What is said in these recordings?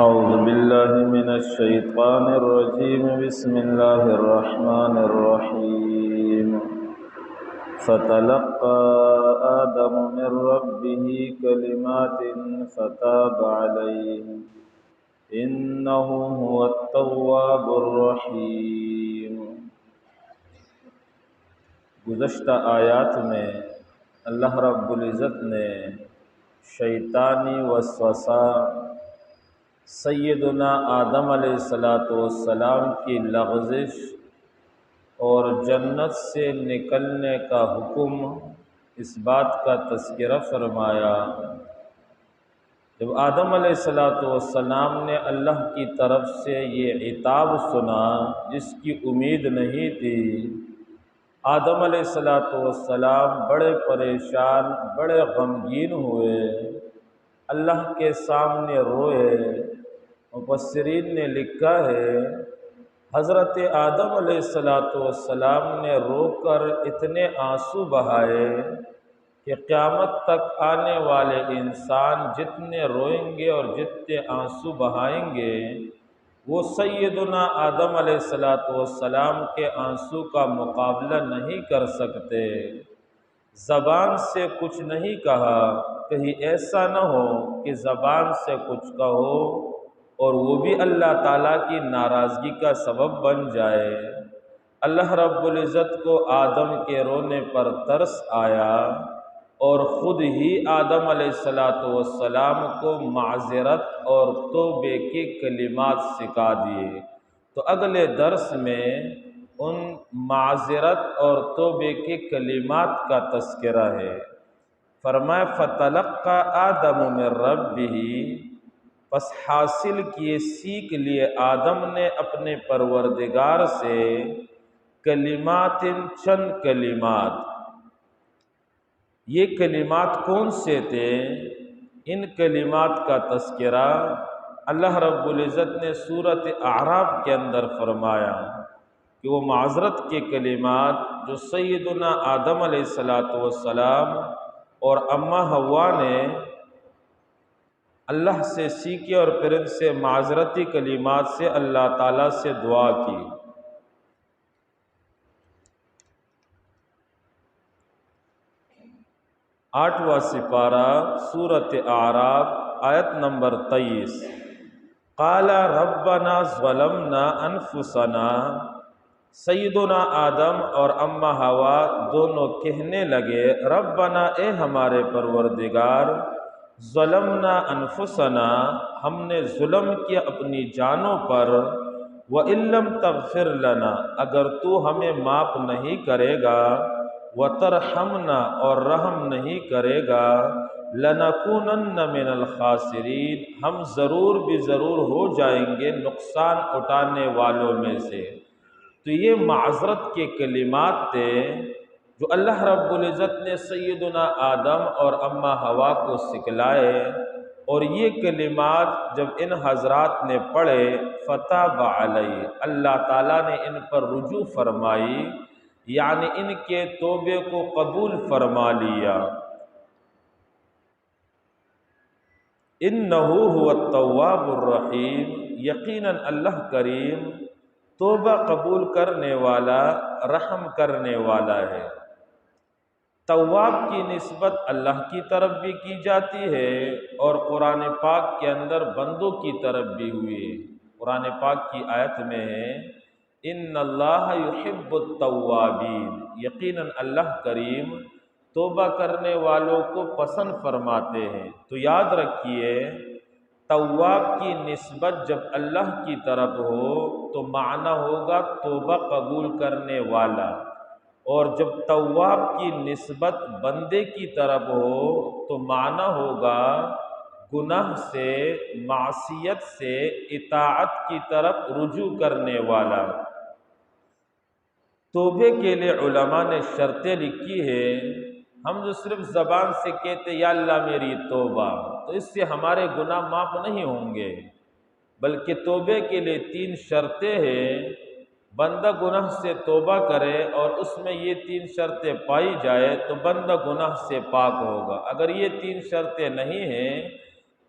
أعوذ بالله من الشيطان الرجيم بسم الله الرحمن الرحيم فتلقى آدم من ربه كلمات فتاب عليه إنه هو التواب الرحيم۔ گزشتہ آیات میں اللہ رب العزت نے شیطانی وسوسہ سیدنا آدم علیہ السلام کی لغزش اور جنت سے نکلنے کا حکم، اس بات کا تذکرہ فرمایا۔ جب آدم علیہ السلام نے اللہ کی طرف سے یہ عتاب سنا جس کی امید نہیں تھی، آدم علیہ السلام بڑے پریشان، بڑے غمگین ہوئے، اللہ کے سامنے روئے۔ مفسرین نے لکھا ہے حضرت آدم علیہ السلام نے رو کر اتنے آنسو بہائے کہ قیامت تک آنے والے انسان جتنے روئیں گے اور جتنے آنسو بہائیں گے وہ سیدنا آدم علیہ السلام کے آنسو کا مقابلہ نہیں کر سکتے۔ زبان سے کچھ نہیں کہا، کہیں ایسا نہ ہو کہ زبان سے کچھ کہو اور وہ بھی اللہ تعالیٰ کی ناراضگی کا سبب بن جائے۔ اللہ رب العزت کو آدم کے رونے پر ترس آیا اور خود ہی آدم علیہ السلام کو معذرت اور توبے کے کلمات سکھا دیے۔ تو اگلے درس میں ان معذرت اور توبے کے کلمات کا تذکرہ ہے۔ فرمایا فتلقى آدم من ربہ، پس حاصل کیے، سیکھ لیے آدم نے اپنے پروردگار سے کلمات، چند کلمات۔ یہ کلمات کون سے تھے؟ ان کلمات کا تذکرہ اللہ رب العزت نے سورۃ اعراف کے اندر فرمایا کہ وہ معذرت کے کلمات جو سیدنا آدم علیہ السلام اور اماں حوا نے اللہ سے سیکھے اور پھر ان سے معذرتی کلمات سے اللہ تعالیٰ سے دعا کی۔ 8واں سپارہ سورۃ اعراف آیت نمبر 23۔ قال ربنا ظلمنا انفسنا، سیدنا آدم اور اماں حوا دونوں کہنے لگے ربنا، اے ہمارے پروردگار، ظلمنا انفسنا، ہم نے ظلم کیا اپنی جانوں پر، وَإِن لَّمْ تَغْفِرْ لَنَا، اگر تو ہمیں معاف نہیں کرے گا، وَتَرْحَمْنَا، اور رحم نہیں کرے گا، لَنَكُونَنَّ مِنَ الْخَاسِرِينَ، ہم ضرور بھی ضرور ہو جائیں گے نقصان اٹھانے والوں میں سے۔ تو یہ معذرت کے کلمات تھے جو اللہ رب العزت نے سیدنا آدم اور اماں حوا کو سکھلائے، اور یہ کلمات جب ان حضرات نے پڑھے فتاب علیہ، اللہ تعالیٰ نے ان پر رجوع فرمائی، یعنی ان کے توبے کو قبول فرما لیا۔ انہ هو التواب الرحیم، یقیناً اللہ کریم توبہ قبول کرنے والا، رحم کرنے والا ہے۔ تواب کی نسبت اللہ کی طرف بھی کی جاتی ہے اور قرآن پاک کے اندر بندوں کی طرف بھی ہوئی ہے۔ قرآن پاک کی آیت میں ہے ان اللہ یحب التوابین، یقیناً اللہ کریم توبہ کرنے والوں کو پسند فرماتے ہیں۔ تو یاد رکھیے تواب کی نسبت جب اللہ کی طرف ہو تو معنی ہوگا توبہ قبول کرنے والا، اور جب تواب کی نسبت بندے کی طرف ہو تو معنی ہوگا گناہ سے، معصیت سے اطاعت کی طرف رجوع کرنے والا۔ توبے کے لیے علماء نے شرطیں لکھی ہے۔ ہم جو صرف زبان سے کہتے یا اللہ میری توبہ، تو اس سے ہمارے گناہ معاف نہیں ہوں گے، بلکہ توبے کے لیے 3 شرطیں ہیں۔ بندہ گناہ سے توبہ کرے اور اس میں یہ 3 شرطیں پائی جائے تو بندہ گناہ سے پاک ہوگا۔ اگر یہ 3 شرطیں نہیں ہیں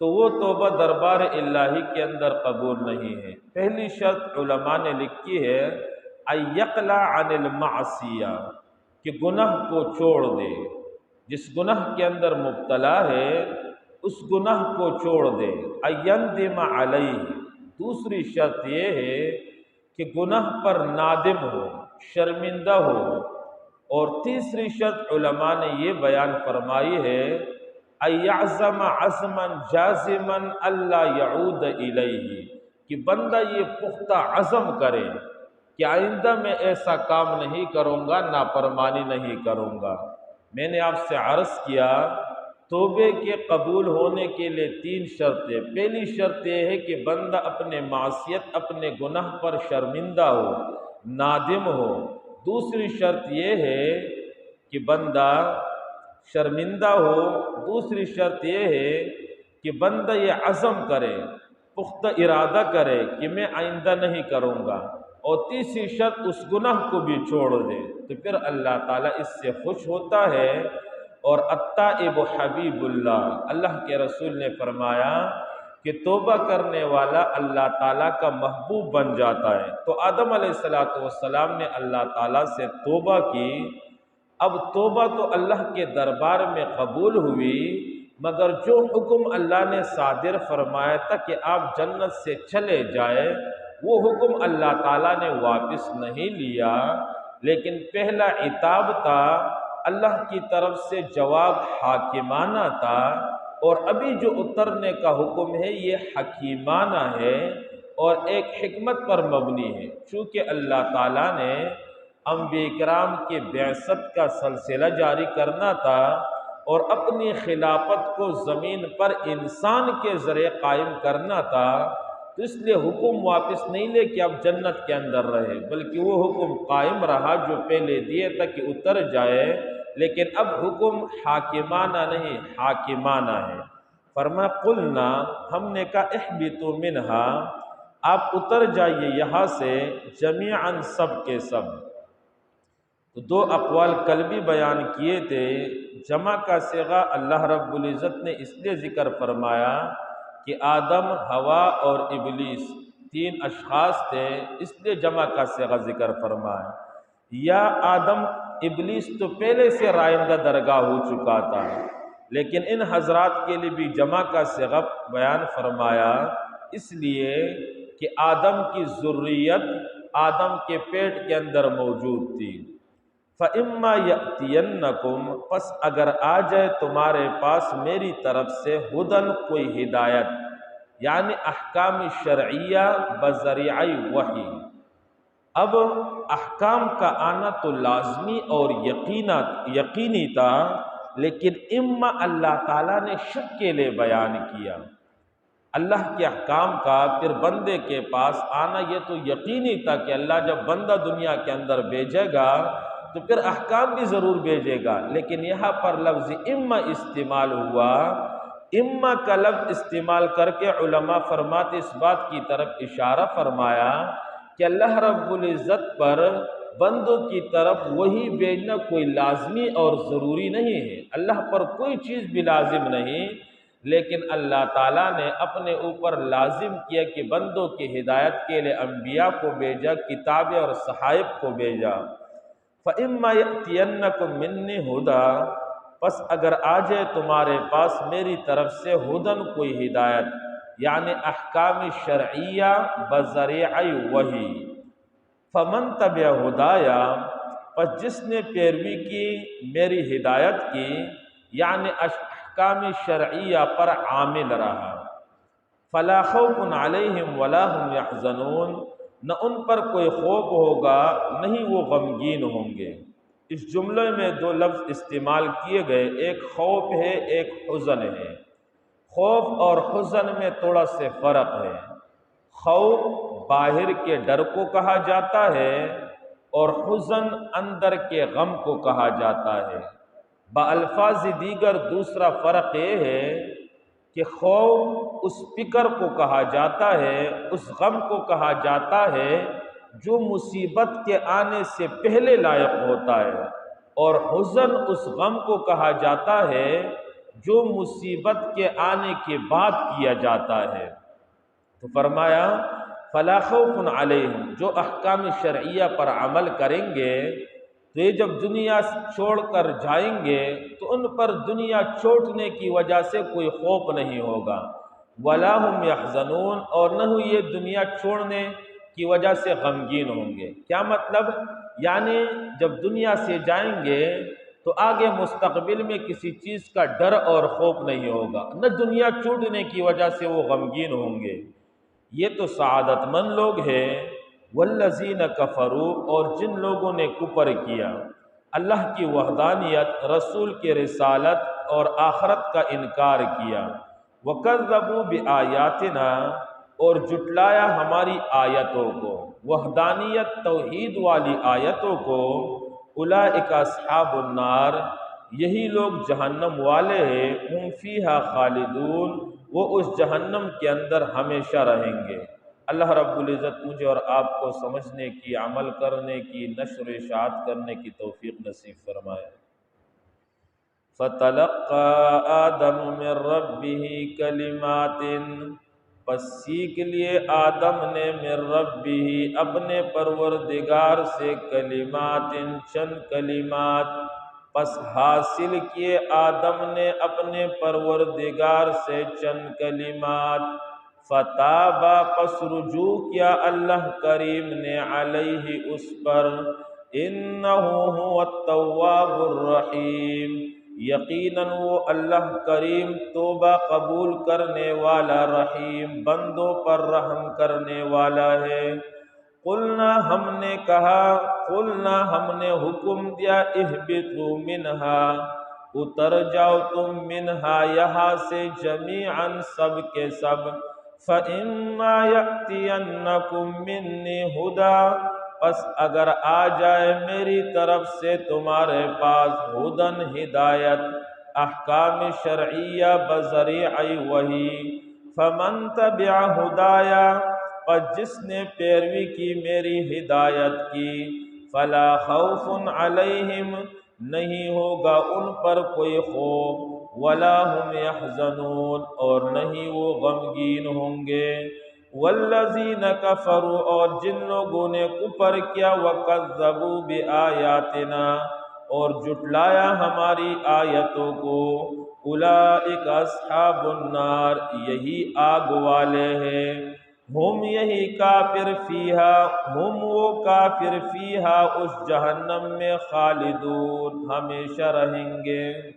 تو وہ توبہ دربار الہی کے اندر قبول نہیں ہے۔ پہلی شرط علماء نے لکھی ہے ان یقلع عن المعصیہ، کہ گناہ کو چھوڑ دے، جس گناہ کے اندر مبتلا ہے اس گناہ کو چھوڑ دے۔ ان یندم علیہ، دوسری شرط یہ ہے کہ گناہ پر نادم ہو، شرمندہ ہو۔ اور تیسری شرط علماء نے یہ بیان فرمائی ہے ان یعزم عزما جازما الا یعود الیہ، کہ بندہ یہ پختہ عزم کرے کہ آئندہ میں ایسا کام نہیں کروں گا، نافرمانی نہیں کروں گا۔ میں نے آپ سے عرض کیا توبے کے قبول ہونے کے لیے 3 شرطیں۔ پہلی شرط یہ ہے کہ بندہ اپنے معصیت، اپنے گناہ پر شرمندہ ہو، نادم ہو۔ دوسری شرط یہ ہے کہ بندہ شرمندہ ہو۔ دوسری شرط یہ ہے کہ بندہ یہ عزم کرے، پختہ ارادہ کرے کہ میں آئندہ نہیں کروں گا۔ اور تیسری شرط اس گناہ کو بھی چھوڑ دے، تو پھر اللہ تعالیٰ اس سے خوش ہوتا ہے۔ اور التائب حبیب اللہ، اللہ کے رسول نے فرمایا کہ توبہ کرنے والا اللہ تعالیٰ کا محبوب بن جاتا ہے۔ تو آدم علیہ السلام نے اللہ تعالیٰ سے توبہ کی۔ اب توبہ تو اللہ کے دربار میں قبول ہوئی، مگر جو حکم اللہ نے صادر فرمایا تھا کہ آپ جنت سے چلے جائے، وہ حکم اللہ تعالیٰ نے واپس نہیں لیا، لیکن پہلا عتاب تھا، اللہ کی طرف سے جواب حاکمانہ تھا، اور ابھی جو اترنے کا حکم ہے یہ حکیمانہ ہے اور ایک حکمت پر مبنی ہے۔ چونکہ اللہ تعالیٰ نے انبیاء کرام کے بعثت کا سلسلہ جاری کرنا تھا اور اپنی خلافت کو زمین پر انسان کے ذریعے قائم کرنا تھا، تو اس لیے حکم واپس نہیں لے کہ اب جنت کے اندر رہے، بلکہ وہ حکم قائم رہا جو پہلے دیے تھا کہ اتر جائے، لیکن اب حکم حاکمانہ نہیں، حاکمانہ ہے۔ فرمایا قلنا، ہم نے کہا اہبطوا منہا، آپ اتر جائیے یہاں سے، جمیعاً سب کے سب۔ تو 2 اقوال قلبی بیان کیے تھے۔ جمع کا صیغہ اللہ رب العزت نے اس لیے ذکر فرمایا کہ آدم، ہوا اور ابلیس 3 اشخاص تھے، اس لیے جمع کا صیغہ ذکر فرمایا۔ یا آدم ابلیس تو پہلے سے رائندہ درگاہ ہو چکا تھا، لیکن ان حضرات کے لیے بھی جمع کا صیغہ بیان فرمایا، اس لیے کہ آدم کی ذریت آدم کے پیٹ کے اندر موجود تھی۔ فَإِمَّا يَأْتِيَنَّكُمْ، پس اگر آ جائے تمہارے پاس میری طرف سے ہدن، کوئی ہدایت، یعنی احکام شرعیہ بذریعہ وحی۔ اب احکام کا آنا تو لازمی اور یقینی تھا، لیکن اما اللہ تعالیٰ نے شک کے لیے بیان کیا۔ اللہ کے احکام کا پھر بندے کے پاس آنا یہ تو یقینی تھا کہ اللہ جب بندہ دنیا کے اندر بھیجے گا تو پھر احکام بھی ضرور بھیجے گا، لیکن یہاں پر لفظ اما استعمال ہوا۔ اما کا لفظ استعمال کر کے علماء فرماتے اس بات کی طرف اشارہ فرمایا کہ اللہ رب العزت پر بندوں کی طرف وہی بھیجنا کوئی لازمی اور ضروری نہیں ہے، اللہ پر کوئی چیز بھی لازم نہیں، لیکن اللہ تعالیٰ نے اپنے اوپر لازم کیا کہ بندوں کی ہدایت کے لیے انبیاء کو بھیجا، کتابیں اور صحائف کو بھیجا۔ فَإِمَّا يَأْتِيَنَّكُم مِّنِّي هُدًى، پس اگر آ جائے تمہارے پاس میری طرف سے ہدن، کوئی ہدایت، یعنی احکام شرعیہ بذریعہ وحی۔ فَمَن تَبِعَ هُدَايَا، پس جس نے پیروی کی میری ہدایت کی، یعنی احکام شرعیہ پر عامل رہا، فَلَا خَوْفٌ عَلَيْهِمْ وَلَا هُمْ يَحْزَنُونَ، نہ ان پر کوئی خوف ہوگا نہیں وہ غمگین ہوں گے۔ اس جملے میں 2 لفظ استعمال کیے گئے، ایک خوف ہے، ایک حزن ہے۔ خوف اور حزن میں تھوڑا سے فرق ہے۔ خوف باہر کے ڈر کو کہا جاتا ہے اور حزن اندر کے غم کو کہا جاتا ہے۔ بالفاظ دیگر دوسرا فرق یہ ہے کہ خوف اس فکر کو کہا جاتا ہے، اس غم کو کہا جاتا ہے جو مصیبت کے آنے سے پہلے لاحق ہوتا ہے، اور حزن اس غم کو کہا جاتا ہے جو مصیبت کے آنے کے بعد کیا جاتا ہے۔ تو فرمایا فلا خوف علیہم، جو احکام شرعیہ پر عمل کریں گے تو یہ جب دنیا چھوڑ کر جائیں گے تو ان پر دنیا چھوڑنے کی وجہ سے کوئی خوف نہیں ہوگا، ولا هم یحزنون، اور نہ ہی یہ دنیا چھوڑنے کی وجہ سے غمگین ہوں گے۔ کیا مطلب؟ یعنی جب دنیا سے جائیں گے تو آگے مستقبل میں کسی چیز کا ڈر اور خوف نہیں ہوگا، نہ دنیا چھوٹنے کی وجہ سے وہ غمگین ہوں گے۔ یہ تو سعادت مند لوگ ہیں۔ والذین کفروا، اور جن لوگوں نے کفر کیا اللہ کی وحدانیت، رسول کی رسالت اور آخرت کا انکار کیا، وکذبوا بآیاتنا، اور جٹلایا ہماری آیتوں کو، وحدانیت توحید والی آیتوں کو، اولئک اصحاب النار، یہی لوگ جہنم والے ہیں، ہم فیہا خالدون، وہ اس جہنم کے اندر ہمیشہ رہیں گے۔ اللہ رب العزت مجھے اور آپ کو سمجھنے کی، عمل کرنے کی، نشر و اشاعت کرنے کی توفیق نصیب فرمائے۔ فَتَلَقَّى آدَمُ مِن رَّبِّهِ كَلِمَاتٍ، پس سیکھ لیے آدم نے من ربہ، اپنے پروردگار سے، کلمات، چند کلمات، پس حاصل کیے آدم نے اپنے پروردگار سے چند کلمات، فتابا، پس رجوع کیا اللہ کریم نے، علیہ، اس پر، انہ هو التواب الرحیم، یقیناً وہ اللہ کریم توبہ قبول کرنے والا، رحیم، بندوں پر رحم کرنے والا ہے۔ قلنا، ہم نے کہا، قلنا، ہم نے حکم دیا، اہبطوا منہا، اتر جاؤ تم، منہا، یہاں سے، جمیعاً، سب کے سب، فَإِمَّا يَأْتِيَنَّكُم مِّنِّي ہُدًى، پس اگر آ جائے میری طرف سے تمہارے پاس، ہدن، ہدایت، احکام شرعیہ بذریعہ وحی، فَمَن تَبِعَ ہُدَایَ، پس جس نے پیروی کی میری ہدایت کی، فَلَا خَوْفٌ عَلَيْهِمْ، نہیں ہوگا ان پر کوئی خوف، وَلَا هُمْ يَحْزَنُونَ، اور نہیں وہ غمگین ہوں گے۔ وَالَّذِينَ كَفَرُوا، اور جن لوگوں نے کفر کیا، وَكَذَّبُوا بِآيَاتِنَا، اور جٹلایا ہماری آیتوں کو، اولئک اصحاب النار، یہی آگ والے ہیں، ہم، یہی کافر، فیہا، ہم، وہ کافر، فیہا، اس جہنم میں، خالدون، ہمیشہ رہیں گے۔